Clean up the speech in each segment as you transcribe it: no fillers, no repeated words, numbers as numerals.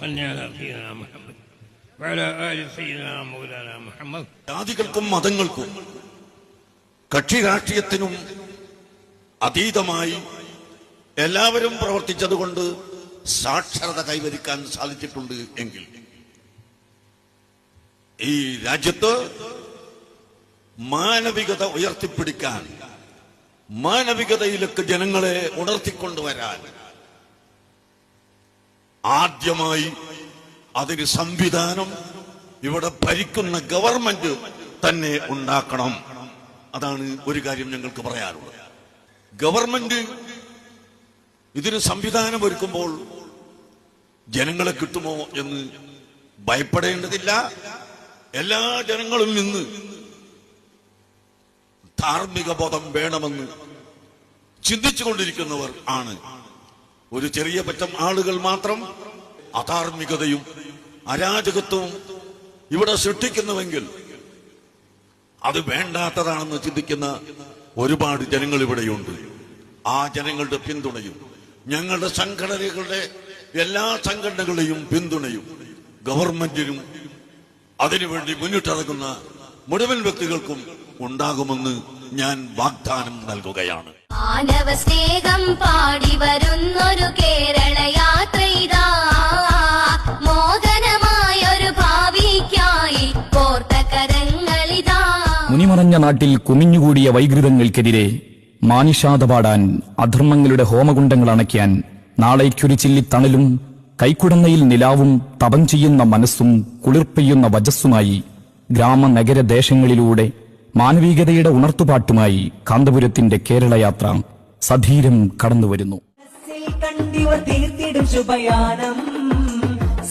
صل على سيدنا محمد وعلى آل سيدنا مولانا محمد. ജാതികൾക്കും മതങ്ങൾക്കും കക്ഷി രാഷ്ട്രീയത്തിനും അതീതമായി എല്ലാവരും പ്രവർത്തിച്ചതുകൊണ്ട് സാക്ഷരത കൈവരിക്കാൻ സാധിച്ചിട്ടുണ്ട് എങ്കിൽ ഈ രാജ്യത്ത് മാനവികത ഉയർത്തിപ്പിടിക്കാൻ, മാനവികതയിലേക്ക് ജനങ്ങളെ ഉണർത്തിക്കൊണ്ടുവരാൻ ആദ്യമായി അതിന് സംവിധാനം ഇവിടെ ഭരിക്കുന്ന ഗവൺമെന്റ് തന്നെ ഉണ്ടാക്കണം. അതാണ് ഒരു കാര്യം ഞങ്ങൾക്ക് പറയാനുള്ളത്. ഗവൺമെന്റ് ഇതിന് സംവിധാനം ഒരുക്കുമ്പോൾ ജനങ്ങളെ കിട്ടുമോ എന്ന് ഭയപ്പെടേണ്ടതില്ല. എല്ലാ ജനങ്ങളും ഇന്ന് ധാർമ്മിക ബോധം വേണമെന്ന് ചിന്തിച്ചുകൊണ്ടിരിക്കുന്നവർ ആണ്. ഒരു ചെറിയ പറ്റം ആളുകൾ മാത്രം അധാർമികതയും അരാജകത്വവും ഇവിടെ സൃഷ്ടിക്കുന്നുവെങ്കിൽ അത് വേണ്ടാത്തതാണെന്ന് ചിന്തിക്കുന്ന ഒരുപാട് ജനങ്ങൾ ഇവിടെയുണ്ട്. ആ ജനങ്ങളുടെ പിന്തുണയും ഞങ്ങളുടെ സംഘടനകളുടെ എല്ലാ സംഘടനകളെയും പിന്തുണയും ഗവൺമെന്റിനും അതിനുവേണ്ടി മുന്നിട്ടിറങ്ങുന്ന മുഴുവൻ വ്യക്തികൾക്കും ഉണ്ടാകുമെന്ന് ഞാൻ വാഗ്ദാനം നൽകുകയാണ്. മാനവ സ്നേഹം പാടി വരുന്നൊരു കേരള യാത്രയിതാ, മോഹനമായൊരു ഭാവിക്കായി കോർത്ത കരങ്ങളിതാ. മുനിമറഞ്ഞ നാട്ടിൽ കുമിഞ്ഞുകൂടിയ വൈകൃതങ്ങൾക്കെതിരെ മാനിഷാദ പാടാൻ, അധർമ്മങ്ങളുടെ ഹോമകുണ്ടങ്ങൾ അണയ്ക്കാൻ, നാളേക്കൊരു ചില്ലിത്തണലും കൈക്കുടന്നയിൽ നിലാവും തപം ചെയ്യുന്ന മനസ്സും കുളിർപ്പെയ്യുന്ന വജസ്സുമായി ഗ്രാമനഗര ദേശങ്ങളിലൂടെ മാനവികതയുടെ ഉണർത്തുപാട്ടുമായി കാന്തപുരത്തിന്റെ കേരളയാത്ര സധീരം കടന്നുവരുന്നു.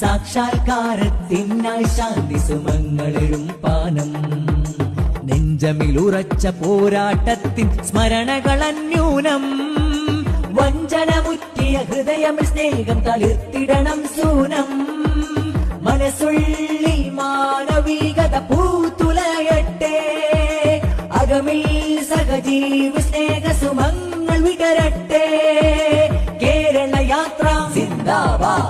സാക്ഷാത്കാരത്തിനായി ശാന്തി സുമങ്ങളിടും പാനം, നെഞ്ചമിലുറച്ച പോരാട്ടത്തിൻ സ്മരണകൾ അന്യൂനം, വഞ്ചനമുറ്റിയ ഹൃദയം സ്നേഹം തളിർത്തിടണം സൂനം, മനസ്സുള്ളിൽ മാനവികത പൂത്തുലയട്ടെ, അകമിൽ സഹജീവ സ്നേഹ സുമങ്ങൾ വിടരട്ടെ. കേരള യാത്ര സിന്ദാബാദ്.